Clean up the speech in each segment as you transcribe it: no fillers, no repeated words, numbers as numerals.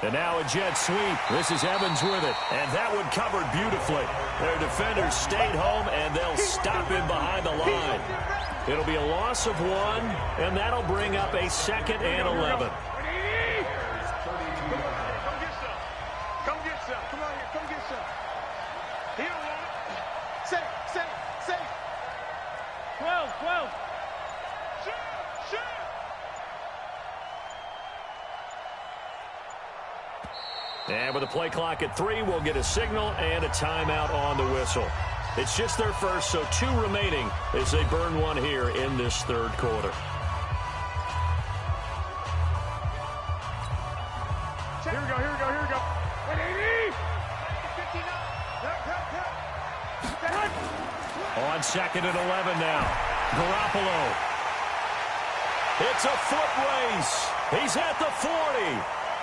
And now a jet sweep. This is Evans with it. And that one covered beautifully. Their defenders stayed home, and they'll stop him behind the line. It'll be a loss of 1, and that'll bring up a 2nd and 11. Come get some. Come on here. Come get some. He don't want it. Say. 12. Shoot. And with the play clock at 3, we'll get a signal and a timeout on the whistle. It's just their first, so 2 remaining as they burn 1 here in this 3rd quarter. Here we go. On 2nd and 11 now. Garoppolo. It's a foot race. He's at the 40,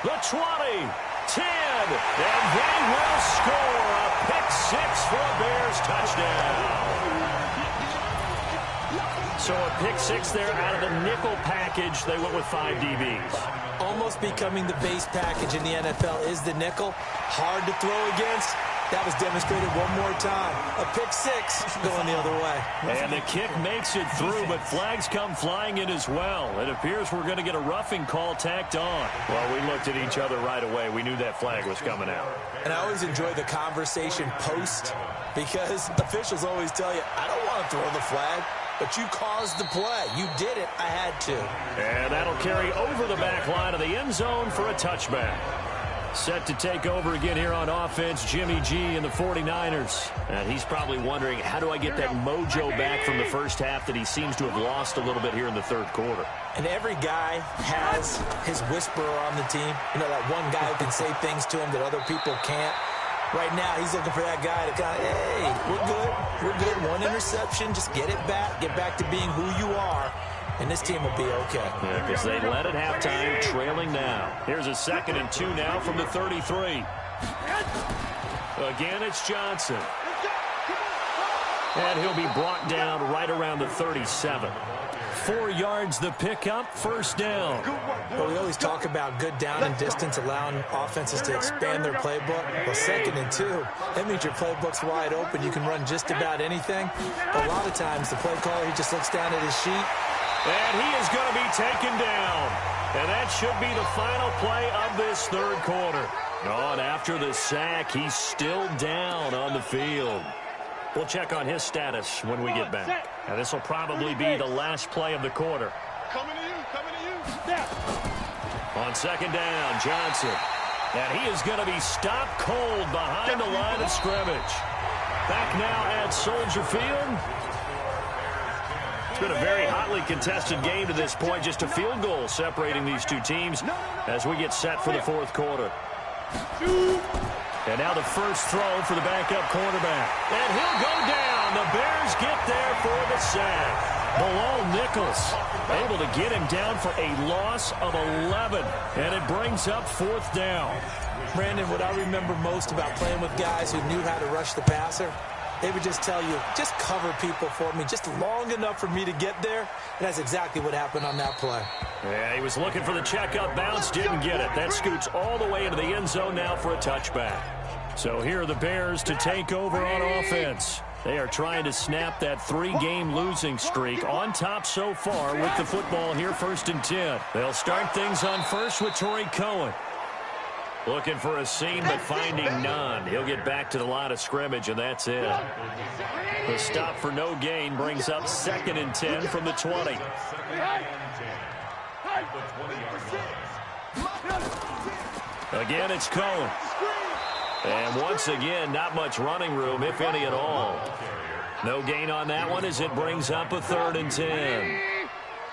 the 20, 10, and they will score a pick-6 for a Bears touchdown. So a pick-6 there out of the nickel package. They went with 5 DBs. Almost becoming the base package in the NFL is the nickel. Hard to throw against. That was demonstrated one more time. A pick-6 going the other way. And the kick makes it through, but flags come flying in as well. It appears we're going to get a roughing call tacked on. Well, we looked at each other right away. We knew that flag was coming out. And I always enjoy the conversation post because officials always tell you, I don't want to throw the flag, but you caused the play. You did it. I had to. And that'll carry over the back line of the end zone for a touchback. Set to take over again here on offense, Jimmy G and the 49ers. And he's probably wondering, how do I get that mojo back from the first half that he seems to have lost a little bit here in the 3rd quarter? And every guy has his whisperer on the team. You know, that one guy who can say things to him that other people can't. Right now, he's looking for that guy to kind of, hey, we're good. 1 interception, just get it back. Get back to being who you are. And this team will be okay. Yeah, because they led at halftime, trailing now. Here's a 2nd and 2 now from the 33. Again, it's Johnson. And he'll be brought down right around the 37. 4 yards the pickup, 1st down. Well, we always talk about good down and distance, allowing offenses to expand their playbook. Well, 2nd and 2, that means your playbook's wide open. You can run just about anything. But a lot of times, the play caller, he just looks down at his sheet. And he is going to be taken down. And that should be the final play of this 3rd quarter. Oh, and after the sack, he's still down on the field. We'll check on his status when we get back. And this will probably be the last play of the quarter. Coming to you. On 2nd down, Johnson. And he is going to be stopped cold behind the line of scrimmage. Back now at Soldier Field. It's been a very hotly contested game to this point. Just a field goal separating these 2 teams as we get set for the 4th quarter. And now the first throw for the backup quarterback. And he'll go down. The Bears get there for the sack. Bilal Nichols able to get him down for a loss of 11. And it brings up 4th down. Brandon, what I remember most about playing with guys who knew how to rush the passer, they would just tell you, just cover people for me, just long enough for me to get there. And that's exactly what happened on that play. Yeah, he was looking for the checkup bounce, didn't get it. That scoots all the way into the end zone now for a touchback. So here are the Bears to take over on offense. They are trying to snap that 3-game losing streak on top so far with the football here, 1st and 10. They'll start things on first with Torrey Cohen. Looking for a seam, but finding none. He'll get back to the line of scrimmage, and that's it. The stop for no gain brings up 2nd and 10 from the 20. Again, it's Cohen. And once again, not much running room, if any at all. No gain on that one as it brings up a 3rd and 10.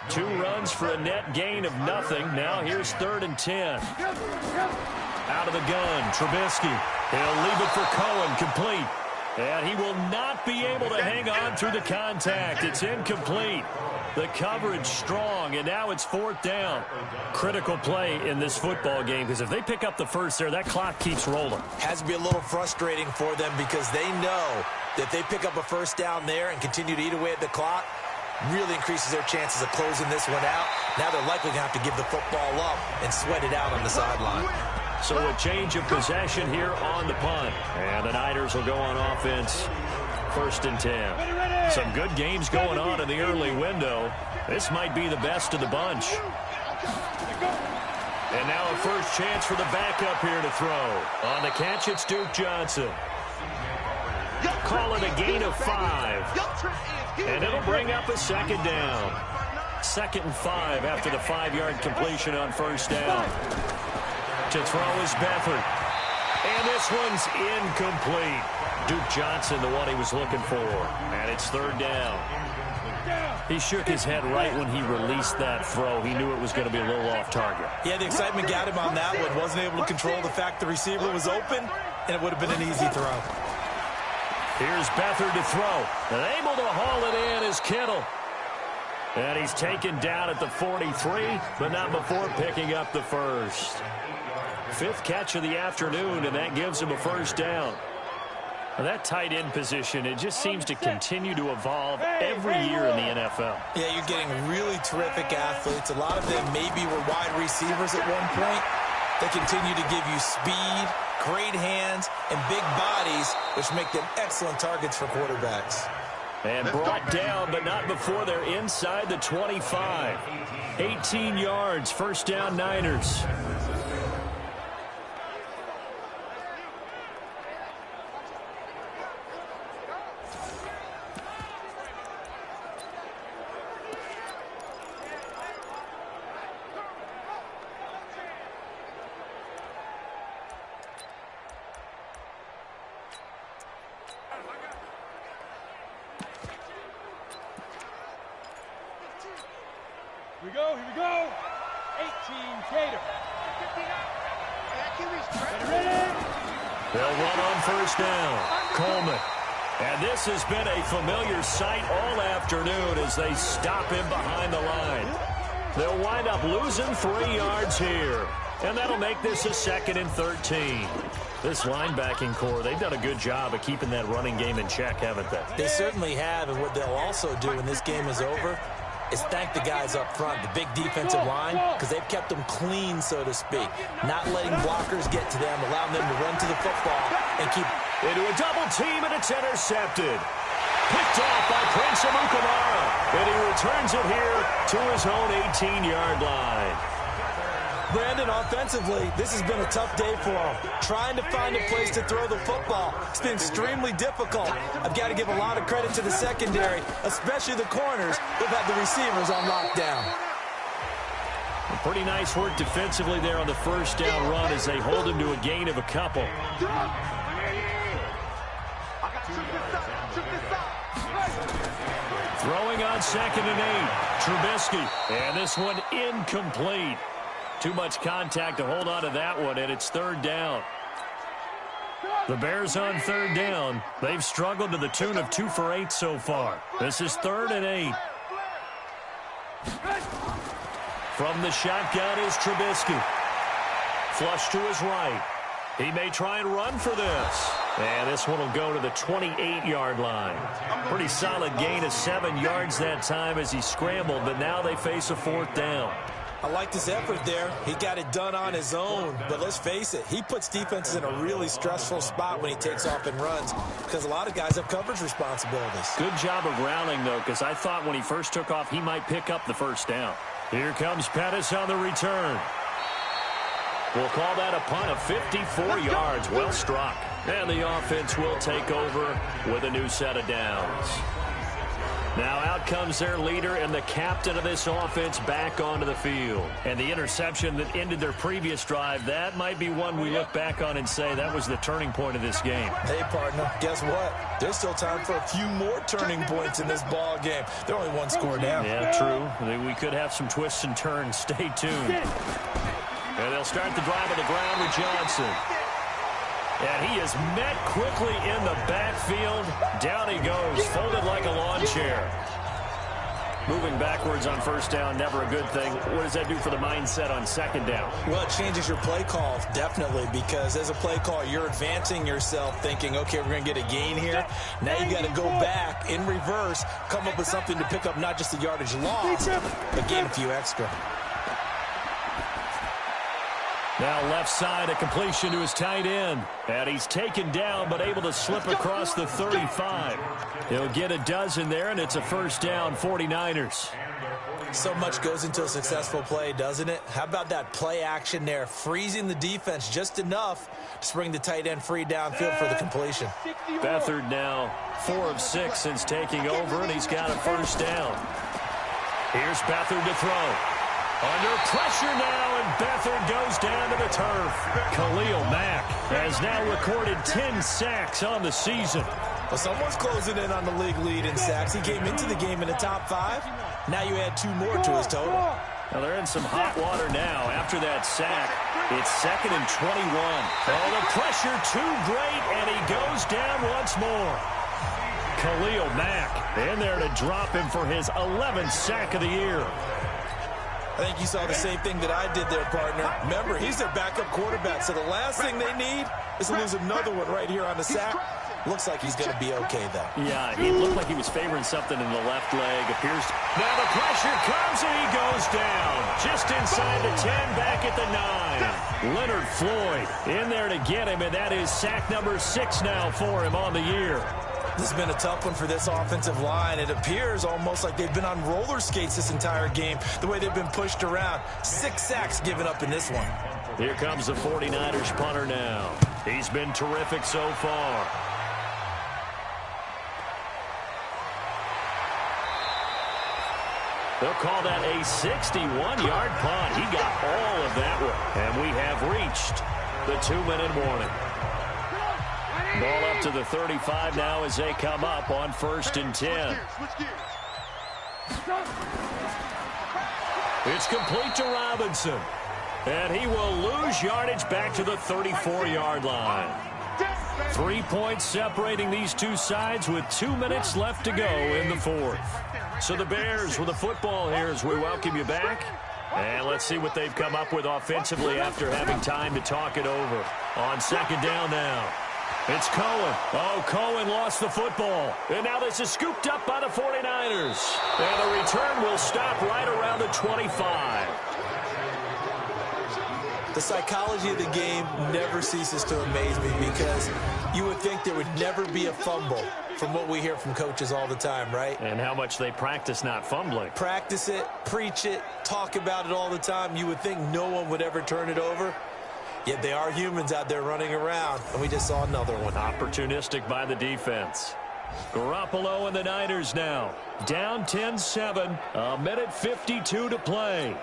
2 runs for a net gain of nothing. Now here's 3rd and 10. Out of the gun, Trubisky. He'll leave it for Cohen, complete. And he will not be able to hang on through the contact. It's incomplete. The coverage strong, and now it's 4th down. Critical play in this football game, because if they pick up the first there, that clock keeps rolling. Has to be a little frustrating for them because they know that if they pick up a 1st down there and continue to eat away at the clock, really increases their chances of closing this one out. Now they're likely going to have to give the football up and sweat it out on the sideline. So a change of possession here on the punt. And the Niners will go on offense, 1st and 10. Some good games going on in the early window. This might be the best of the bunch. And now a first chance for the backup here to throw. On the catch, it's Duke Johnson. Call it a gain of 5. And it'll bring up a 2nd down. 2nd and 5 after the 5-yard completion on 1st down. To throw is Beathard. And this one's incomplete. Duke Johnson, the one he was looking for. And it's 3rd down. He shook his head right when he released that throw. He knew it was going to be a little off target. Yeah, the excitement got him on that one. Wasn't able to control the fact the receiver was open, and it would have been an easy throw. Here's Beathard to throw. And able to haul it in is Kittle. And he's taken down at the 43, but not before picking up the first. 5th catch of the afternoon, and that gives him a 1st down. Now that tight end position, it just seems to continue to evolve every year in the NFL. Yeah, you're getting really terrific athletes. A lot of them maybe were wide receivers at one point. They continue to give you speed, great hands, and big bodies, which make them excellent targets for quarterbacks. And brought down, but not before they're inside the 25. 18 yards, 1st down Niners. Here we go. 18, Cater. They'll run on 1st down. Coleman. And this has been a familiar sight all afternoon as they stop him behind the line. They'll wind up losing 3 yards here. And that'll make this a 2nd and 13. This linebacking core, they've done a good job of keeping that running game in check, haven't they? They certainly have, and what they'll also do when this game is over is thank the guys up front, the big defensive line, because they've kept them clean, so to speak. Not letting blockers get to them, allowing them to run to the football and keep into a double team, and it's intercepted. Picked off by Prince Amukamara, and he returns it here to his own 18-yard line. Brandon, offensively, this has been a tough day for him. Trying to find a place to throw the football. It's been extremely difficult. I've got to give a lot of credit to the secondary, especially the corners who've had the receivers on lockdown. Pretty nice work defensively there on the 1st down run as they hold him to a gain of a couple. Throwing on 2nd and 8. Trubisky. And this one incomplete. Too much contact to hold on to that one, and it's 3rd down. The Bears on 3rd down. They've struggled to the tune of 2 for 8 so far. This is 3rd and 8. From the shotgun is Trubisky. Flush to his right. He may try and run for this. And this one will go to the 28-yard line. Pretty solid gain of 7 yards that time as he scrambled, but now they face a 4th down. I liked his effort there. He got it done on his own. But let's face it, he puts defenses in a really stressful spot when he takes off and runs because a lot of guys have coverage responsibilities. Good job of rallying, though, because I thought when he first took off, he might pick up the 1st down. Here comes Pettis on the return. We'll call that a punt of 54 yards. Well struck. And the offense will take over with a new set of downs. Now out comes their leader and the captain of this offense back onto the field. And the interception that ended their previous drive, that might be one we look back on and say that was the turning point of this game. Hey, partner, guess what? There's still time for a few more turning points in this ball game. They're only 1 score down. Yeah, true. We could have some twists and turns. Stay tuned. And they'll start the drive on the ground with Johnson. And he is met quickly in the backfield. Down he goes, folded like a lawn chair. Moving backwards on first down, never a good thing. What does that do for the mindset on second down? Well, it changes your play call, definitely, because as a play call, you're advancing yourself thinking, okay, we're going to get a gain here. Now you got to go back in reverse, come up with something to pick up not just the yardage loss, but gain a few extra. Now left side, a completion to his tight end. And he's taken down, but able to slip across the 35. He'll get a dozen there, and it's a first down, 49ers. So much goes into a successful play, doesn't it? How about that play action there, freezing the defense just enough to bring the tight end free downfield for the completion. Beathard now 4 of 6 since taking over, and he's got a first down. Here's Beathard to throw. Under pressure now, and Beathard goes down to the turf. Khalil Mack has now recorded 10 sacks on the season. Well, someone's closing in on the league lead in sacks. He came into the game in the top 5. Now you add 2 more to his total. Well, they're in some hot water now. After that sack, it's 2nd and 21. Oh, the pressure too great, and he goes down once more. Khalil Mack in there to drop him for his 11th sack of the year. I think you saw the same thing that I did there, partner. Remember, he's their backup quarterback, so the last thing they need is to lose another one right here on the sack. Looks like he's going to be okay, though. Yeah, he looked like he was favoring something in the left leg. Appears. Now the pressure comes, and he goes down. Just inside the 10, back at the 9. Leonard Floyd in there to get him, and that is sack number 6 now for him on the year. This has been a tough one for this offensive line. It appears almost like they've been on roller skates this entire game, the way they've been pushed around. 6 sacks given up in this one. Here comes the 49ers punter now. He's been terrific so far. They'll call that a 61-yard punt. He got all of that one. And we have reached the 2-minute warning. Ball up to the 35 now as they come up on 1st and 10. It's complete to Robinson. And he will lose yardage back to the 34-yard line. 3 points separating these two sides with 2 minutes left to go in the 4th. So the Bears with the football here as we welcome you back. And let's see what they've come up with offensively after having time to talk it over. On 2nd down now. It's Cohen. Oh, Cohen lost the football. And now this is scooped up by the 49ers. And the return will stop right around the 25. The psychology of the game never ceases to amaze me because you would think there would never be a fumble from what we hear from coaches all the time, right? And how much they practice not fumbling. Practice it, preach it, talk about it all the time. You would think no one would ever turn it over. Yet they are humans out there running around, and we just saw another one. Opportunistic by the defense. Garoppolo and the Niners now. Down 10-7, 1:52 to play.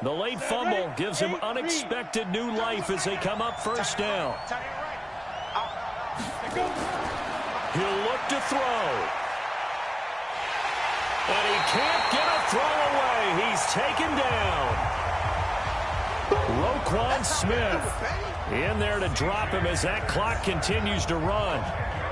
The late fumble gives him unexpected new life as they come up 1st down. He'll look to throw. And he can't get a throw away. He's taken down. Roquan Smith in there to drop him as that clock continues to run.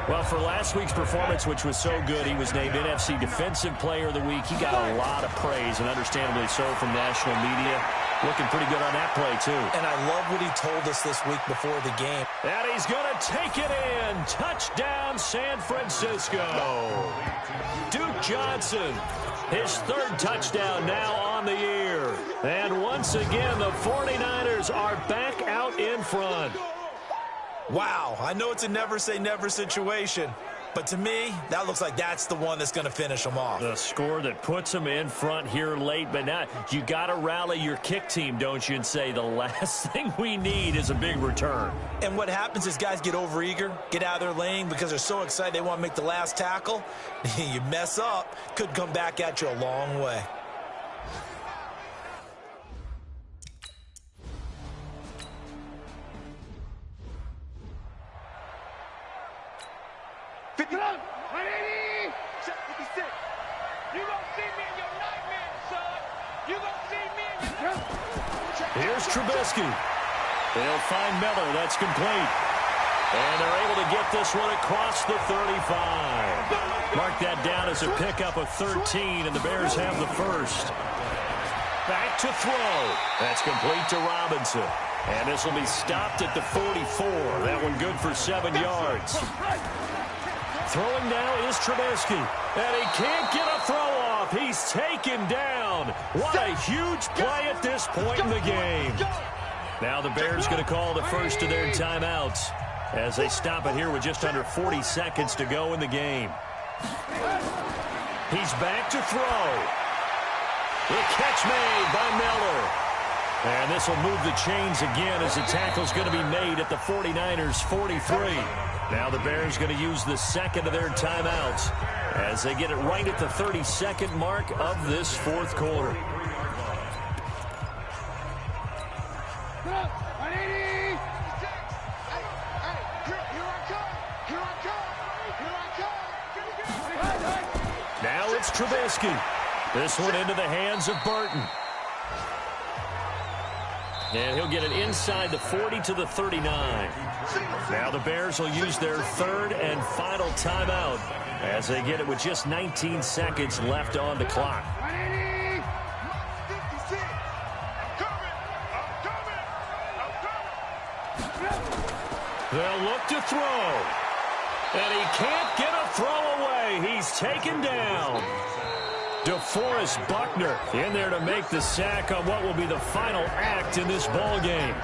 Well, for last week's performance, which was so good, he was named NFC Defensive Player of the Week. He got a lot of praise, and understandably so, from national media. Looking pretty good on that play, too. And I love what he told us this week before the game. And he's going to take it in. Touchdown, San Francisco. Duke Johnson, his 3rd touchdown now on the year. And once again, the 49ers are back out in front. Wow, I know it's a never-say-never situation, but to me, that looks like that's the one that's going to finish them off. The score that puts them in front here late, but now you got to rally your kick team, don't you, and say the last thing we need is a big return. And what happens is guys get overeager, get out of their lane because they're so excited they want to make the last tackle. You mess up, could come back at you a long way. Here's Trubisky. They'll find Miller. That's complete. And they're able to get this one across the 35. Mark that down as a pickup of 13, and the Bears have the first. Back to throw. That's complete to Robinson. And this will be stopped at the 44. That one good for 7 yards. Throwing now is Trubisky. And he can't get a throw off. He's taken down. What a huge play at this point in the game. Now the Bears going to call the first of their timeouts as they stop it here with just under 40 seconds to go in the game. He's back to throw. The catch made by Miller. And this will move the chains again as the tackle's going to be made at the 49ers' 43. Now the Bears going to use the second of their timeouts as they get it right at the 32nd mark of this fourth quarter. Now it's Trubisky. This one into the hands of Burton. And he'll get it inside the 40 to the 39. Now the Bears will use their third and final timeout as they get it with just 19 seconds left on the clock. They'll look to throw. And he can't get a throw away. He's taken down. DeForest Buckner in there to make the sack on what will be the final act in this ball game.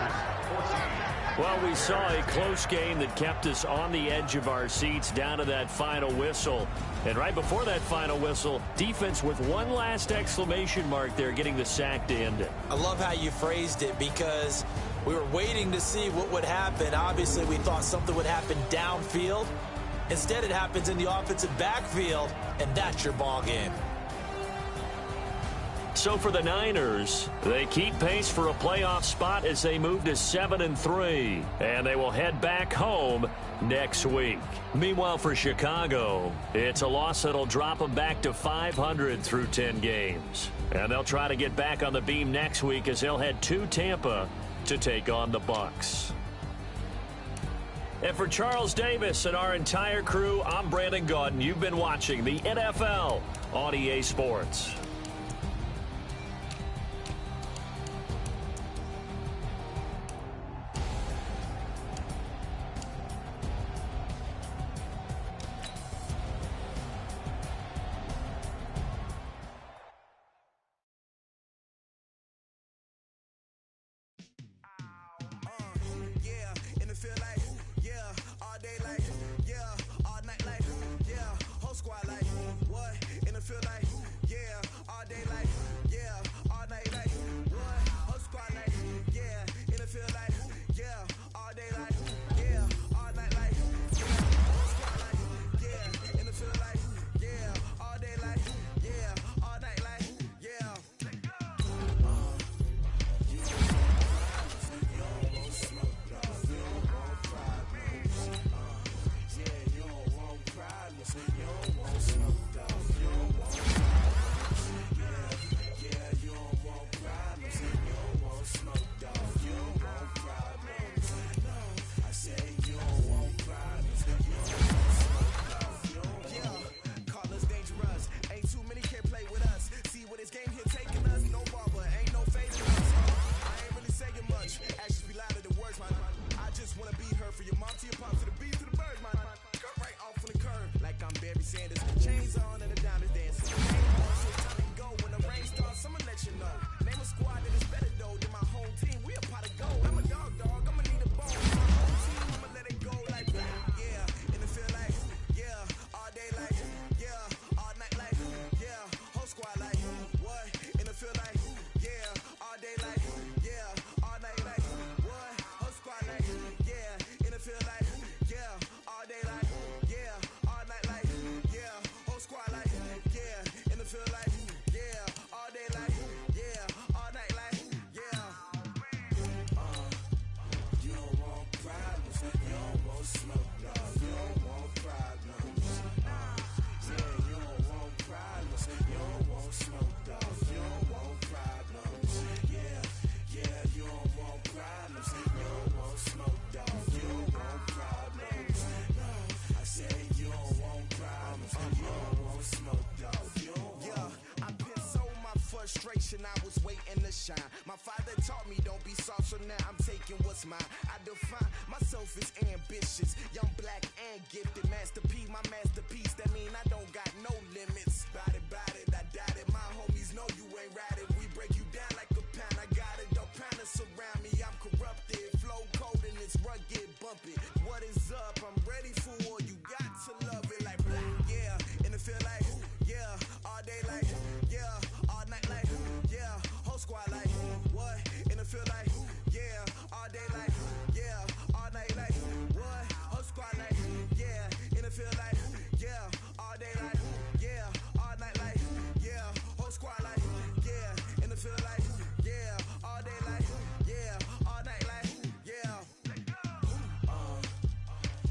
Well, we saw a close game that kept us on the edge of our seats down to that final whistle. And right before that final whistle, defense with one last exclamation mark there, getting the sack to end it. I love how you phrased it because we were waiting to see what would happen. Obviously, we thought something would happen downfield. Instead, it happens in the offensive backfield, and that's your ball game. So for the Niners, they keep pace for a playoff spot as they move to 7-3, and they will head back home next week. Meanwhile, for Chicago, it's a loss that'll drop them back to 500 through 10 games. And they'll try to get back on the beam next week as they'll head to Tampa to take on the Bucs. And for Charles Davis and our entire crew, I'm Brandon Gaudin. You've been watching the NFL on EA Sports. problems. No, I said you don't want problems. You don't want smoke, dog. You don't want. I've been so my frustration, I was waiting to shine. My father taught me don't be soft, so now I'm taking what's mine. I define myself as ambitious, young, black, and gifted. Master P, my masterpiece. That mean I don't got no limits. Bout it, I doubt it. My homies know you ain't ratted. We break you down like a pound. I got it, don't pound us around me. I'm corrupted, flow cold and it's rugged, bumpy. What is up? I'm ready for war. You got to love it like black, yeah. And it feel like, yeah. All day like, yeah. All night like, yeah. Whole squad like, what? And it feel like, yeah. All day like, yeah. All night like, what? Whole squad like, yeah. And it feel like, yeah. All day like, yeah. All night like, yeah. Whole squad like, yeah. And it feel like, yeah. All day like, yeah. All night like, yeah.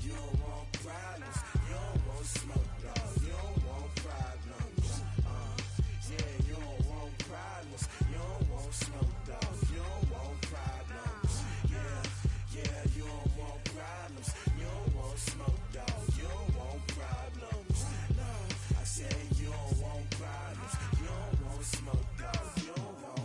You don't want problems. You don't want smoke, dog. You don't want problems. Yeah, you don't want problems. You don't want smoke, dog. You don't want problems. Yeah, you don't want problems. You don't want smoke, dog. You don't want problems. No, I said you don't want problems. You don't want smoke, dog. You don't want.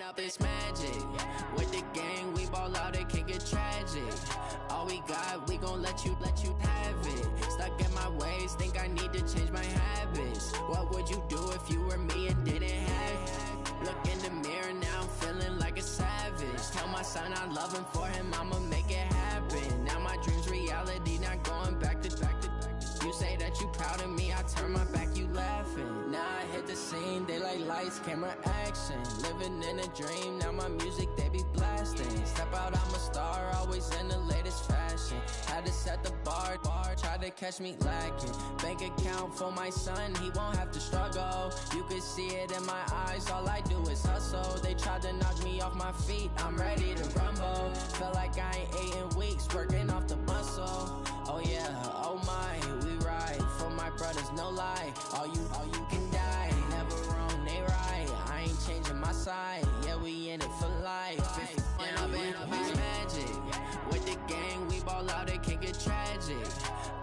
Up this magic. With the gang, we ball out, it can get tragic. All we got, we gon' let you have it. Stuck in my ways, think I need to change my habits. What would you do if you were me and didn't have it? Look in the mirror, now I'm feeling like a savage. Tell my son I love him, for him I'ma make it happen. Now my dream's reality, not going back to. You say that you proud of me, I turn my back, you laughing. Now I hit the scene, they like lights, camera, action. Living in a dream, now my music, they be blasting. Step out, I'm a star, always in the latest fashion. Had to set the bar, try to catch me lacking. Bank account for my son, he won't have to struggle. You can see it in my eyes, all I do is hustle. They tried to knock me off my feet, I'm ready to rumble. Feel like I ain't ate in weeks, working off the muscle. Oh yeah, oh my, we ride for my brothers, no lie. All you can die, never wrong, they right. I ain't changing my side, yeah, we in it for life. When up in it's magic. With the gang, we ball out, it can get tragic.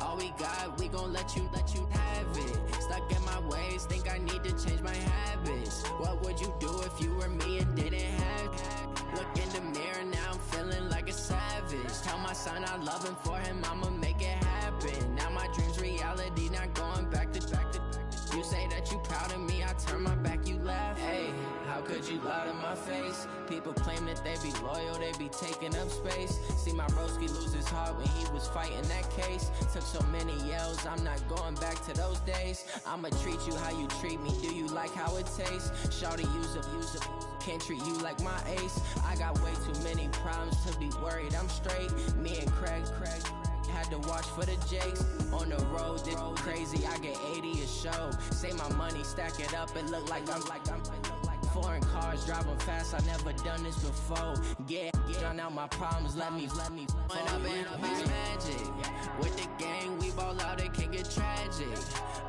All we got, we gon' let you have it. Stuck in my ways, think I need to change my habits. What would you do if you were me and didn't have it? Look in the mirror, now I'm feeling like a savage. Tell my son I love him, for him I'ma make it happen. Now my dream's reality, not going back to. You say that you proud of me, I turn my back, you laugh. Hey, how could you lie to my face? People claim that they be loyal, they be taking up space. See my broski lose his heart when he was fighting that case. Took so many yells, I'm not going back to those days. I'ma treat you how you treat me, do you like how it tastes? Shawty, use a can't treat you like my ace. I got way too many problems to be worried, I'm straight. Me and Craig had to watch for the Jakes. On the road, this crazy, I get 80 a show. Say my money, stack it up, it look like I'm foreign cars, driving fast, I never done this before. Get drown out my problems, let me When up in it's magic. With the gang, we ball out, it can get tragic.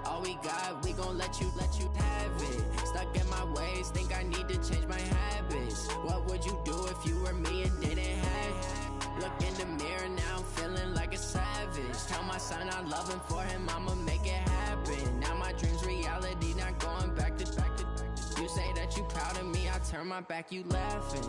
All we got, we gon' let you have it. Stuck in my ways, think I need to change my habits. What would you do if you were me and didn't have it? Look in the mirror, now I'm feeling like a savage. Tell my son I love him, for him I'ma make it happen. Now my dream's reality, not going back to. You say that you proud of me, I turn my back, you laughing.